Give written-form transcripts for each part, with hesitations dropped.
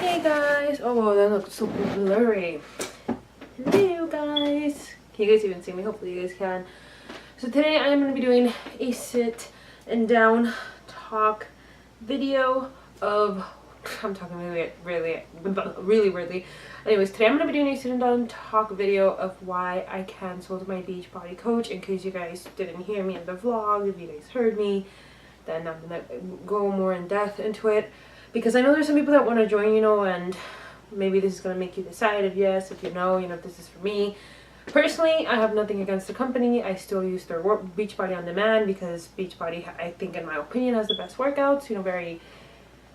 Hey guys! Oh, that looks super blurry. Hello guys! Can you guys even see me? Hopefully you guys can. So today I'm going to be doing a sit and down talk video of... I'm talking really weirdly. Anyways, today I'm going to be doing a sit and down talk video of why I canceled my Beachbody coach. In case you guys didn't hear me in the vlog, if you guys heard me, then I'm going to go more in depth into it. Because I know there's some people that want to join, and maybe this is going to make you decide if yes, if if this is for me. Personally, I have nothing against the company. I still use their Beachbody on demand because Beachbody, I think in my opinion, has the best workouts. Very,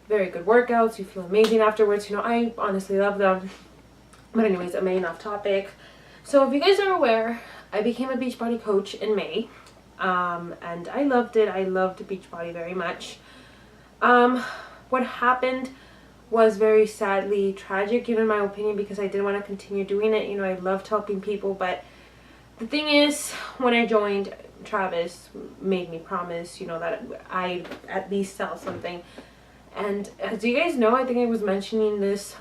very good workouts. You feel amazing afterwards. I honestly love them. But anyways, I'm getting off topic. So if you guys are aware, I became a Beachbody coach in May. And I loved it. I loved Beachbody very much. What happened was very sadly tragic, in my opinion, because I didn't want to continue doing it. I loved helping people, but the thing is, when I joined, Travis made me promise, that I'd at least sell something. And as you guys know, I think I was mentioning this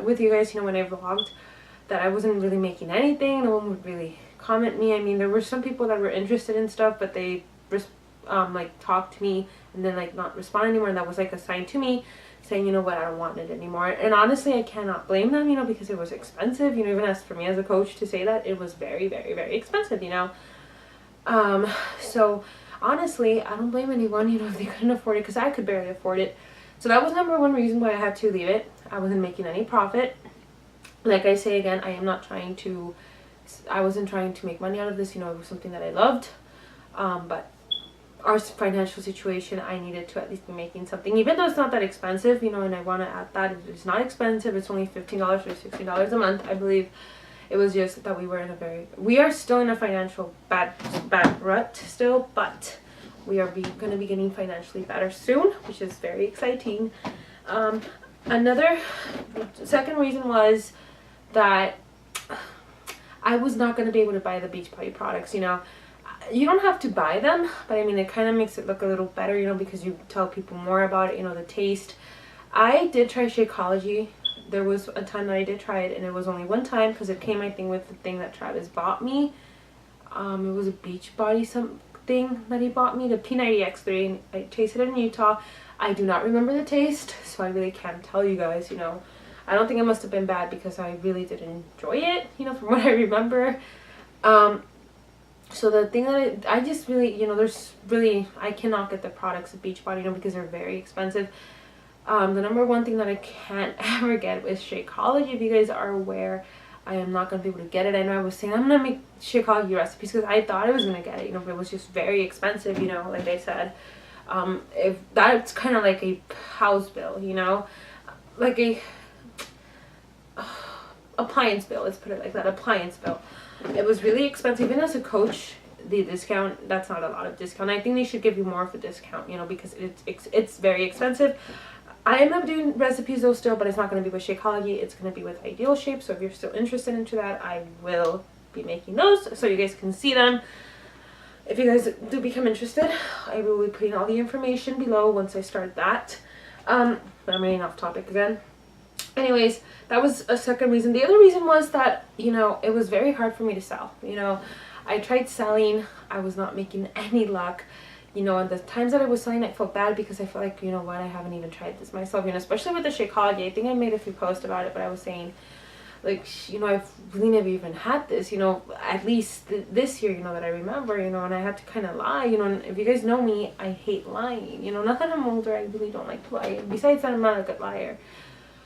with you guys, when I vlogged, that I wasn't really making anything. No one would really comment me. I mean, there were some people that were interested in stuff, but they talk to me and then not respond anymore, and that was a sign to me saying, what, I don't want it anymore. And honestly, I cannot blame them, because it was expensive. Even as for me as a coach to say that, it was very, very, very expensive. So honestly, I don't blame anyone, if they couldn't afford it, because I could barely afford it. So that was number one reason why I had to leave it. I wasn't making any profit. Like I say again, I wasn't trying to make money out of this. It was something that I loved, but our financial situation, I needed to at least be making something, even though it's not that expensive, and I want to add that it's not expensive. It's only $15 or $16 a month, I believe. It was just that we are still in a financial bad rut still, but we are going to be getting financially better soon, which is very exciting. Another second reason was that I was not going to be able to buy the Beachbody products. You don't have to buy them, but I mean, it kind of makes it look a little better, because you tell people more about it, the taste. I did try Shakeology. There was a time that I did try it, and it was only one time because it came, I think, with the thing that Travis bought me. It was a Beachbody something that he bought me, the P90X3. I tasted it in Utah. I do not remember the taste, so I really can't tell you guys, I don't think it must have been bad because I really did enjoy it, from what I remember. So the thing that I just really, I cannot get the products of Beachbody, because they're very expensive. The number one thing that I can't ever get is Shakeology. If you guys are aware, I am not going to be able to get it. I know I was saying I'm going to make Shakeology recipes because I thought I was going to get it, but it was just very expensive, like I said. If that's kind of like a house bill, like a appliance bill, let's put it like that, appliance bill. It was really expensive, even as a coach. The discount, that's not a lot of discount. I think they should give you more of a discount, because it's very expensive. I am not doing recipes though still, but it's not going to be with Shakeology. It's going to be with Ideal Shape. So if you're still interested into that, I will be making those so you guys can see them. If you guys do become interested, I will be putting all the information below once I start that. But I'm getting off topic again. Anyways, that was a second reason. The other reason was that, it was very hard for me to sell. I tried selling. I was not making any luck. And the times that I was selling, I felt bad because I felt like, what, I haven't even tried this myself. Especially with the Shakeology. I think I made a few posts about it, but I was saying, I've really never even had this, at least this year, that I remember, and I had to kind of lie, and if you guys know me, I hate lying. Not that I'm older, I really don't like to lie. Besides that, I'm not a good liar.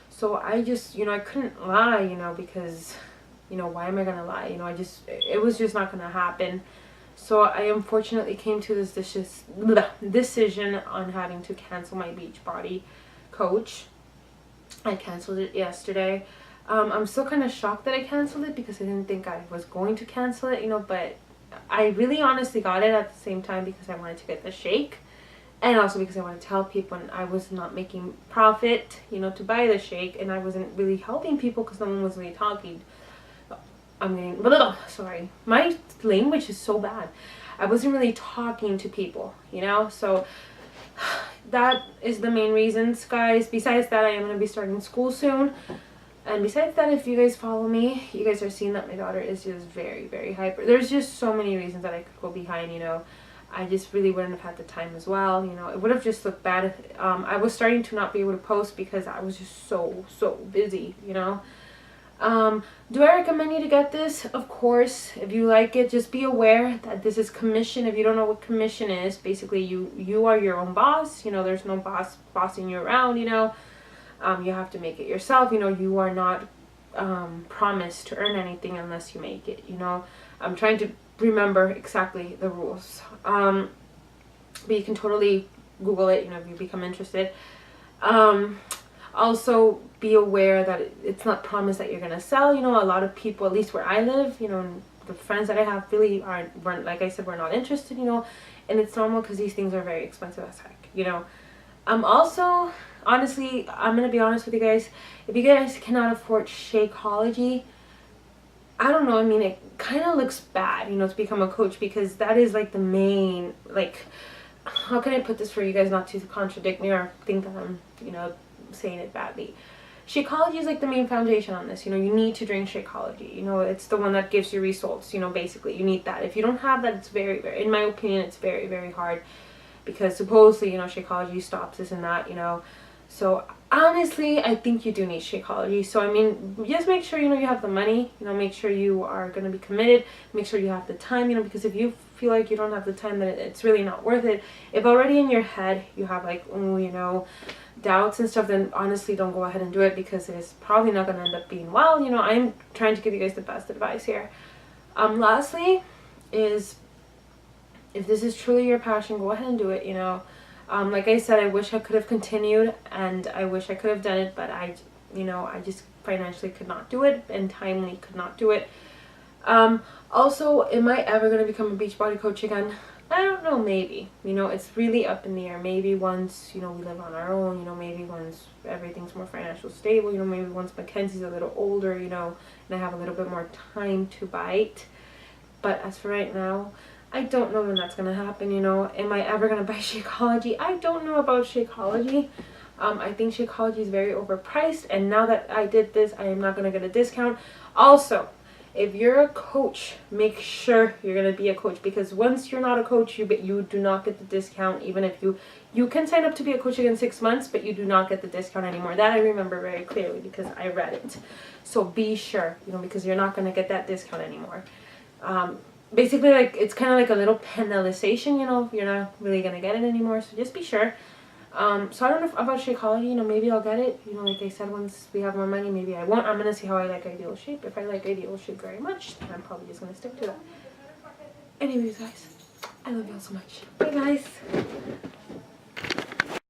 So I just, I couldn't lie, because, why am I going to lie? It was just not going to happen. So I unfortunately came to this decision on having to cancel my Beachbody coach. I canceled it yesterday. I'm still kind of shocked that I canceled it because I didn't think I was going to cancel it, but I really honestly got it at the same time because I wanted to get the shake. And also because I want to tell people, and I was not making profit, to buy the shake, and I wasn't really helping people because no one was really talking. I'm getting, sorry, my language is so bad. I wasn't really talking to people, so that is the main reasons, guys. Besides that, I am going to be starting school soon. And besides that, if you guys follow me, you guys are seeing that my daughter is just very, very hyper. There's just so many reasons that I could go behind, you know. I just really wouldn't have had the time as well, you know. It would have just looked bad. I was starting to not be able to post because I was just so busy, you know. Do I recommend you to get this? Of course. If you like it, just be aware that this is commission. If you don't know what commission is, basically you are your own boss. You know, there's no boss bossing you around, you know. You have to make it yourself. You know, you are not promised to earn anything unless you make it, you know. I'm trying to remember exactly the rules. But you can totally Google it, you know, if you become interested. Also be aware that it's not promised that you're going to sell. You know, a lot of people, at least where I live, you know, the friends that I have really weren't, like I said, we're not interested, you know, and it's normal because these things are very expensive as heck, you know. Also, honestly, I'm going to be honest with you guys, if you guys cannot afford Shakeology, I don't know, I mean, it kind of looks bad, you know, to become a coach, because that is like the main, like, how can I put this for you guys not to contradict me or think that I'm, you know, saying it badly. Shakeology is like the main foundation on this. You know, you need to drink Shakeology. You know, it's the one that gives you results, you know, basically. You need that. If you don't have that, it's very, in my opinion, it's very, very hard, because supposedly, you know, Shakeology stops this and that, you know. So honestly, I think you do need Shakeology. So I mean, just make sure, you know, you have the money, you know, make sure you are going to be committed, make sure you have the time, you know, because if you feel like you don't have the time, then it's really not worth it. If already in your head you have like, oh, you know, doubts and stuff, then honestly don't go ahead and do it, because it is probably not going to end up being well. You know, I'm trying to give you guys the best advice here. Lastly is, if this is truly your passion, go ahead and do it, you know. Like I said, I wish I could have continued, and I wish I could have done it, but I just financially could not do it, and timely could not do it. Also, am I ever going to become a Beachbody coach again? I don't know, maybe. You know, it's really up in the air. Maybe once, you know, we live on our own, you know, maybe once everything's more financially stable, you know, maybe once Mackenzie's a little older, you know, and I have a little bit more time to bite. But as for right now, I don't know when that's going to happen, you know. Am I ever going to buy Shakeology? I don't know about Shakeology. I think Shakeology is very overpriced, and now that I did this, I am not going to get a discount. Also, if you're a coach, make sure you're going to be a coach, because once you're not a coach, you do not get the discount. Even if you can sign up to be a coach again 6 months, but you do not get the discount anymore. That I remember very clearly because I read it. So be sure, you know, because you're not going to get that discount anymore. Basically, like, it's kind of like a little penalization, you know, you're not really going to get it anymore, so just be sure. So I don't know about Shakeology, you know, maybe I'll get it, you know, like I said, once we have more money, maybe I won't. I'm going to see how I like Ideal Shape. If I like Ideal Shape very much, then I'm probably just going to stick to that. Anyways, guys, I love y'all so much. Bye, guys.